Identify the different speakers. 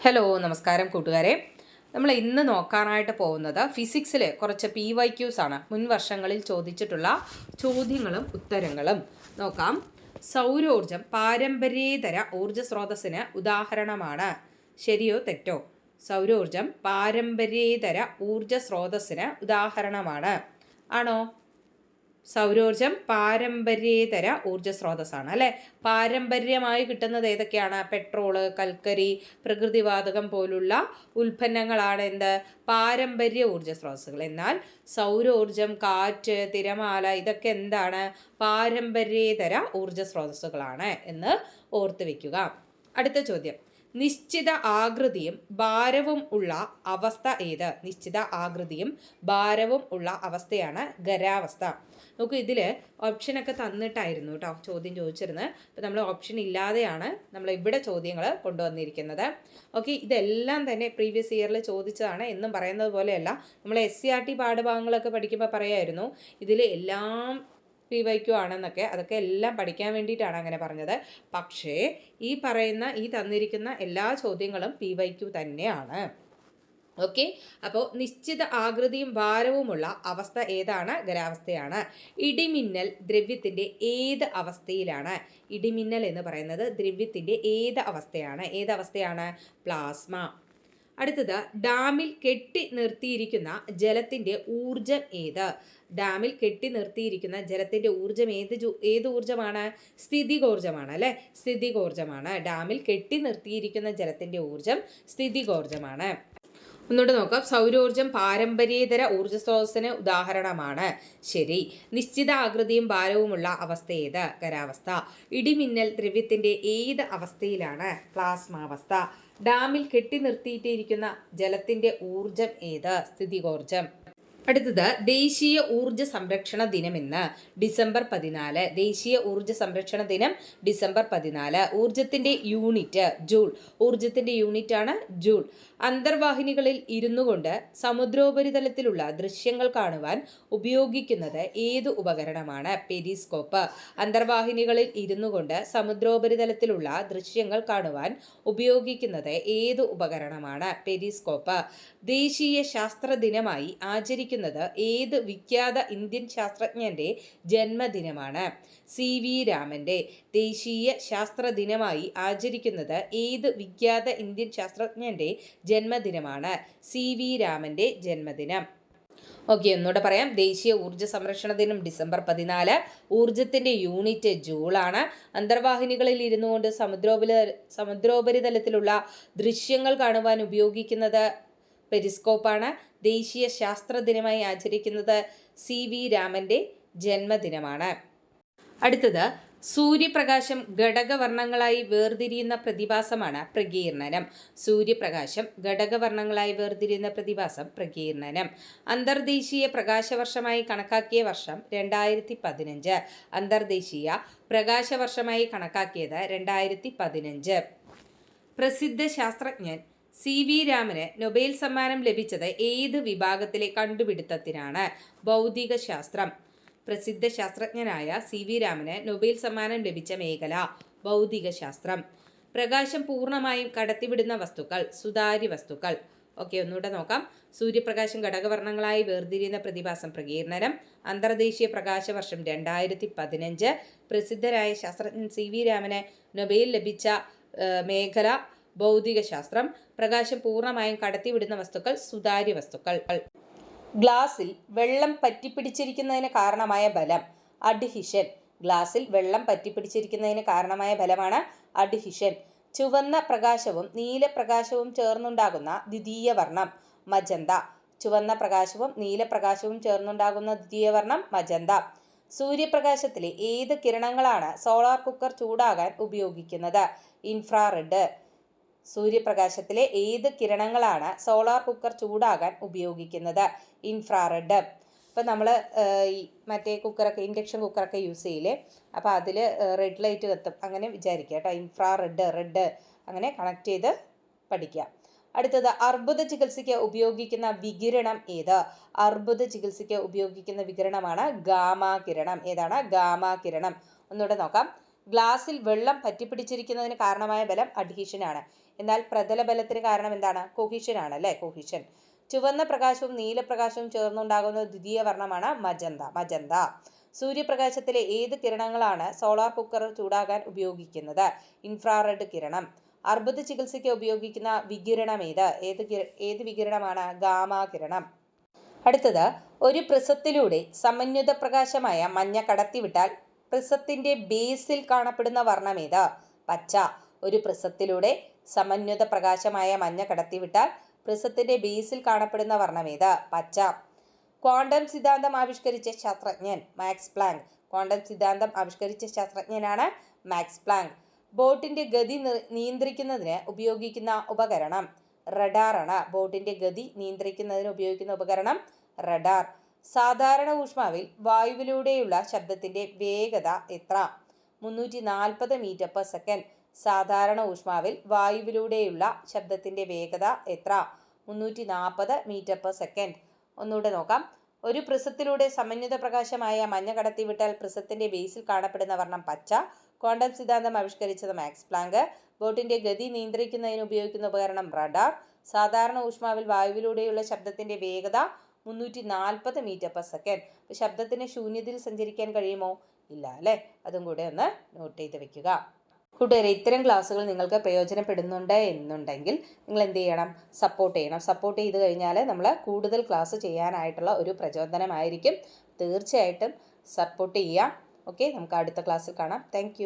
Speaker 1: Hello നമസ്കാരം കൂട്ടുകാരെ. നമ്മൾ ഇന്ന് നോക്കാനായിട്ട് പോകുന്നത് ഫിസിക്സിലെ കുറച്ച് PYQs ആണ്. മുൻ വർഷങ്ങളിൽ ചോദിച്ചിട്ടുള്ള ചോദ്യങ്ങളും ഉത്തരങ്ങളും നോക്കാം. സൗരോർജം പാരമ്പര്യേതര ഊർജ സ്രോതസ്സിന് ഉദാഹരണമാണ്. ശരിയോ തെറ്റോ? സൗരോർജം പാരമ്പര്യേതര ഊർജ സ്രോതസ്സിന് ഉദാഹരണമാണ്. ആണോ? സൗരോർജം പാരമ്പര്യേതര ഊർജ സ്രോതസ്സാണ് അല്ലേ. പാരമ്പര്യമായി കിട്ടുന്നത് ഏതൊക്കെയാണ്? പെട്രോള്, കൽക്കരി, പ്രകൃതിവാതകം പോലുള്ള ഉൽപ്പന്നങ്ങളാണ് എന്ത്? പാരമ്പര്യ ഊർജ സ്രോതസ്സുകൾ. എന്നാൽ സൗരോർജം, കാറ്റ്, തിരമാല ഇതൊക്കെ എന്താണ്? പാരമ്പര്യേതര ഊർജ സ്രോതസ്സുകളാണ് എന്ന് ഓർത്തു വെക്കുക. അടുത്ത ചോദ്യം, നിശ്ചിത ആകൃതിയും ഭാരവും ഉള്ള അവസ്ഥ ഏത്? നിശ്ചിത ആകൃതിയും ഭാരവും ഉള്ള അവസ്ഥയാണ് ഖരാവസ്ഥ. നോക്കൂ, ഇതിൽ ഓപ്ഷനൊക്കെ തന്നിട്ടായിരുന്നു കേട്ടോ ചോദ്യം ചോദിച്ചിരുന്നത്. അപ്പോൾ നമ്മൾ ഓപ്ഷൻ ഇല്ലാതെയാണ് നമ്മൾ ഇവിടെ ചോദ്യങ്ങൾ കൊണ്ടുവന്നിരിക്കുന്നത്. ഓക്കെ, ഇതെല്ലാം തന്നെ പ്രീവിയസ് ഇയറിൽ ചോദിച്ചതാണ്. എന്നും പറയുന്നത് പോലെയല്ല. നമ്മൾ SCERT പാഠഭാഗങ്ങളൊക്കെ പഠിക്കുമ്പോൾ പറയായിരുന്നു ഇതിൽ എല്ലാം PYQ ആണെന്നൊക്കെ. അതൊക്കെ എല്ലാം പഠിക്കാൻ വേണ്ടിയിട്ടാണ് അങ്ങനെ പറഞ്ഞത്. പക്ഷേ ഈ തന്നിരിക്കുന്ന എല്ലാ ചോദ്യങ്ങളും PYQ തന്നെയാണ്. ഓക്കെ, അപ്പോൾ നിശ്ചിത ആകൃതിയും ഭാരവുമുള്ള അവസ്ഥ ഏതാണ്? ഖരാവസ്ഥയാണ്. ഇടിമിന്നൽ ദ്രവ്യത്തിൻ്റെ ഏത് അവസ്ഥയിലാണ്? ഇടിമിന്നൽ എന്ന് പറയുന്നത് ദ്രവ്യത്തിൻ്റെ ഏത് അവസ്ഥയാണ്? ഏതവസ്ഥയാണ്? പ്ലാസ്മ. അടുത്തത്, ഡാമിൽ കെട്ടി നിർത്തിയിരിക്കുന്ന ജലത്തിൻ്റെ ഊർജം ഏത്? ഡാമിൽ കെട്ടി നിർത്തിയിരിക്കുന്ന ജലത്തിൻ്റെ ഊർജം ഏത് ഊർജമാണ്? സ്ഥിതികോർജമാണ് അല്ലേ. സ്ഥിതികോർജമാണ്. ഡാമിൽ കെട്ടി നിർത്തിയിരിക്കുന്ന ജലത്തിൻ്റെ ഊർജം സ്ഥിതികോർജമാണ്. ഒന്നുകൂടെ നോക്കാം. സൗരോർജം പാരമ്പര്യേതര ഊർജ സ്രോതസ്സിന് ഉദാഹരണമാണ്. ശരി. നിശ്ചിത ആകൃതിയും ഭാരവുമുള്ള അവസ്ഥ ഏത്? ഖരാവസ്ഥ. ഇടിമിന്നൽ ദ്രവ്യത്തിൻ്റെ ഏത് അവസ്ഥയിലാണ്? പ്ലാസ്മാവസ്ഥ. ഡാമിൽ കെട്ടി നിർത്തിയിട്ടിരിക്കുന്ന ജലത്തിൻ്റെ ഊർജം ഏത്? സ്ഥിതികോർജം. അടുത്തത്, ദേശീയ ഊർജ സംരക്ഷണ ദിനം ഇന്ന് ഡിസംബർ 14. ദേശീയ ഊർജ സംരക്ഷണ ദിനം ഡിസംബർ 14. ഊർജത്തിൻ്റെ യൂണിറ്റ് ജൂൾ. ഊർജത്തിൻ്റെ യൂണിറ്റ് ആണ് ജൂൾ. അന്തർവാഹിനികളിൽ ഇരുന്നു കൊണ്ട് സമുദ്രോപരിതലത്തിലുള്ള ദൃശ്യങ്ങൾ കാണുവാൻ ഉപയോഗിക്കുന്നത് ഏത് ഉപകരണമാണ്? പെരിസ്കോപ്പ്. അന്തർവാഹിനികളിൽ ഇരുന്നു കൊണ്ട് സമുദ്രോപരിതലത്തിലുള്ള ദൃശ്യങ്ങൾ കാണുവാൻ ഉപയോഗിക്കുന്നത് ഏത് ഉപകരണമാണ്? പെരിസ്കോപ്പ്. ദേശീയ ശാസ്ത്ര ദിനമായി ആചരിക്കുന്നത് ഏത് വിഖ്യാത ഇന്ത്യൻ ശാസ്ത്രജ്ഞന്റെ ജന്മദിനമാണ്? CV രാമന്റെ. ദേശീയ ശാസ്ത്ര ദിനമായി ആചരിക്കുന്നത് ഏത് വിഖ്യാത ഇന്ത്യൻ ശാസ്ത്രജ്ഞന്റെ ജന്മദിനമാണ്? CV രാമന്റെ ജന്മദിനം. ഓക്കെ, ഒന്നുകൂടെ പറയാം. ദേശീയ ഊർജ്ജ സംരക്ഷണ ദിനം ഡിസംബർ 14. ഊർജത്തിൻ്റെ യൂണിറ്റ് ജൂളാണ്. അന്തർവാഹിനികളിൽ ഇരുന്നു കൊണ്ട് സമുദ്രോപരിതലത്തിലുള്ള ദൃശ്യങ്ങൾ കാണുവാൻ ഉപയോഗിക്കുന്നത് പെരിസ്കോപ്പാണ്. ദേശീയ ശാസ്ത്ര ദിനമായി ആചരിക്കുന്നത് CV രാമന്റെ ജന്മദിനമാണ്. അടുത്തത്, സൂര്യപ്രകാശം ഘടകവർണ്ണങ്ങളായി വേർതിരിയുന്ന പ്രതിഭാസമാണ് പ്രകീർണനം. സൂര്യപ്രകാശം ഘടകവർണ്ണങ്ങളായി വേർതിരിയുന്ന പ്രതിഭാസം പ്രകീർണനം. അന്തർദേശീയ പ്രകാശവർഷമായി കണക്കാക്കിയ വർഷം 2015. അന്തർദേശീയ പ്രകാശവർഷമായി കണക്കാക്കിയത് 2015. പ്രസിദ്ധ ശാസ്ത്രജ്ഞൻ CV രാമന് നൊബേൽ സമ്മാനം ലഭിച്ചത് ഏത് വിഭാഗത്തിലെ കണ്ടുപിടുത്തത്തിനാണ്? ഭൗതിക ശാസ്ത്രം. പ്രസിദ്ധ ശാസ്ത്രജ്ഞനായ CV രാമന് നൊബേൽ സമ്മാനം ലഭിച്ച മേഖല ഭൗതിക ശാസ്ത്രം. പ്രകാശം പൂർണ്ണമായും കടത്തിവിടുന്ന വസ്തുക്കൾ സുതാര്യ വസ്തുക്കൾ. ഓക്കെ, ഒന്നുകൂടെ നോക്കാം. സൂര്യപ്രകാശം ഘടകവർണ്ണങ്ങളായി വേർതിരിയുന്ന പ്രതിഭാസം പ്രകീർണനം. അന്തർദേശീയ പ്രകാശവർഷം 2015. പ്രസിദ്ധരായ ശാസ്ത്രജ്ഞൻ CV രാമന് നൊബേൽ ലഭിച്ച മേഖല ഭൗതിക ശാസ്ത്രം. പ്രകാശം പൂർണ്ണമായും കടത്തിവിടുന്ന വസ്തുക്കൾ സുതാര്യ വസ്തുക്കൾ. ഗ്ലാസിൽ വെള്ളം പറ്റിപ്പിടിച്ചിരിക്കുന്നതിന് കാരണമായ ബലം അഡ്ഹിഷൻ. ഗ്ലാസിൽ വെള്ളം പറ്റിപ്പിടിച്ചിരിക്കുന്നതിന് കാരണമായ ബലമാണ് അഡ്ഹിഷൻ. ചുവന്ന പ്രകാശവും നീലപ്രകാശവും ചേർന്നുണ്ടാകുന്ന ദ്വിതീയ വർണ്ണം മജന്ത. ചുവന്ന പ്രകാശവും നീലപ്രകാശവും ചേർന്നുണ്ടാകുന്ന ദ്വിതീയ വർണ്ണം മജന്ത. സൂര്യപ്രകാശത്തിലെ ഏത് കിരണങ്ങളാണ് സോളാർ കുക്കർ ചൂടാകാൻ ഉപയോഗിക്കുന്നത്? ഇൻഫ്രാറെഡ്. സൂര്യപ്രകാശത്തിലെ ഏത് കിരണങ്ങളാണ് സോളാർ കുക്കർ ചൂടാകാൻ ഉപയോഗിക്കുന്നത്? ഇൻഫ്രാറെഡ്. ഇപ്പം നമ്മൾ മറ്റേ കുക്കറൊക്കെ ഇൻഡക്ഷൻ കുക്കറൊക്കെ യൂസ് ചെയ്യില്ലേ, അപ്പോൾ അതിൽ റെഡ് ലൈറ്റ് കത്തും അങ്ങനെ വിചാരിക്കുക കേട്ടോ. ഇൻഫ്രാറെഡ് റെഡ് അങ്ങനെ കണക്ട് ചെയ്ത് പഠിക്കുക. അടുത്തത്, അർബുദ ചികിത്സയ്ക്ക് ഉപയോഗിക്കുന്ന വികിരണം ഏത്? അർബുദ ചികിത്സയ്ക്ക് ഉപയോഗിക്കുന്ന വികിരണമാണ് ഗാമാ കിരണം. ഏതാണ്? ഗാമാ കിരണം. ഒന്നുകൂടെ നോക്കാം. ഗ്ലാസിൽ വെള്ളം പറ്റിപ്പിടിച്ചിരിക്കുന്നതിന് കാരണമായ ബലം അഡ്ഹീഷനാണ്. എന്നാൽ പ്രതലബലത്തിന് കാരണം എന്താണ്? കൊഹിഷൻ ആണ് അല്ലേ, കൊഹിഷൻ. ചുവന്ന പ്രകാശവും നീലപ്രകാശവും ചേർന്നുണ്ടാകുന്ന ദ്വിതീയ വർണ്ണമാണ് മജന്ത. സൂര്യപ്രകാശത്തിലെ ഏത് കിരണങ്ങളാണ് സോളാർ കുക്കർ ചൂടാകാൻ ഉപയോഗിക്കുന്നത്? ഇൻഫ്രാറെഡ് കിരണം. അർബുദ ചികിത്സയ്ക്ക് ഉപയോഗിക്കുന്ന വികിരണം ഏത് വികിരണമാണ്? ഗാമാ കിരണം. അടുത്തത്, ഒരു പ്രിസത്തിലൂടെ സമന്വിത പ്രകാശമായ മഞ്ഞ കടത്തിവിട്ടാൽ പ്രിസത്തിന്റെ ബേസിൽ കാണപ്പെടുന്ന വർണ്ണം ഏത്? പച്ച. ഒരു പ്രിസത്തിലൂടെ സമന്വിത പ്രകാശമായ മഞ്ഞ കടത്തിവിട്ടാൽ പ്രിസത്തിന്റെ ബേസിൽ കാണപ്പെടുന്ന വർണ്ണം ഏത്? പച്ച. ക്വാണ്ടം സിദ്ധാന്തം ആവിഷ്കരിച്ച ശാസ്ത്രജ്ഞൻ? Max Planck. ക്വാണ്ടം സിദ്ധാന്തം ആവിഷ്കരിച്ച ശാസ്ത്രജ്ഞനാണ് മാക്സ് പ്ലാങ്ക്. ബോട്ടിന്റെ ഗതി നിയന്ത്രിക്കുന്നതിന് ഉപയോഗിക്കുന്ന ഉപകരണം? റഡാർ ആണ്. ബോട്ടിന്റെ ഗതി നിയന്ത്രിക്കുന്നതിന് ഉപയോഗിക്കുന്ന ഉപകരണം റഡാർ. സാധാരണ ഊഷ്മാവിൽ വായുവിലൂടെയുള്ള ശബ്ദത്തിന്റെ വേഗത എത്ര? 340 മീറ്റർ/സെക്കൻഡ്. സാധാരണ ഊഷ്മാവിൽ വായുവിലൂടെയുള്ള ശബ്ദത്തിന്റെ വേഗത എത്ര? 340 മീറ്റർ/സെക്കൻഡ്. ഒന്നുകൂടെ നോക്കാം. ഒരു പ്രിസത്തിലൂടെ സമന്വിത പ്രകാശമായ മഞ്ഞ കടത്തിവിട്ടാൽ പ്രിസത്തിന്റെ ബേസിൽ കാണപ്പെടുന്ന വർണ്ണം പച്ച. ക്വാണ്ടം സിദ്ധാന്തം ആവിഷ്കരിച്ചത് മാക്സ് പ്ലാങ്ക്. ബോട്ടിന്റെ ഗതി നിയന്ത്രിക്കുന്നതിന് ഉപയോഗിക്കുന്ന ഉപകരണം റഡാർ. സാധാരണ ഊഷ്മാവിൽ വായുവിലൂടെയുള്ള ശബ്ദത്തിന്റെ വേഗത 340 മീറ്റർ/സെക്കൻഡ്. ശബ്ദത്തിന് ശൂന്യതയിൽ സഞ്ചരിക്കാൻ കഴിയുമോ? ഇല്ല അല്ലേ. അതും കൂടെ ഒന്ന് നോട്ട് ചെയ്ത് വെക്കുക. കൂട്ടുകാരെ, ഇത്തരം ക്ലാസ്സുകൾ നിങ്ങൾക്ക് പ്രയോജനപ്പെടുന്നുണ്ട് എന്നുണ്ടെങ്കിൽ നിങ്ങൾ എന്ത് ചെയ്യണം? സപ്പോർട്ട് ചെയ്യണം. സപ്പോർട്ട് ചെയ്ത് കഴിഞ്ഞാൽ നമ്മൾ കൂടുതൽ ക്ലാസ് ചെയ്യാനായിട്ടുള്ള ഒരു പ്രചോദനമായിരിക്കും. തീർച്ചയായിട്ടും സപ്പോർട്ട് ചെയ്യാം. ഓക്കെ, നമുക്ക് അടുത്ത ക്ലാസ്സിൽ കാണാം. താങ്ക്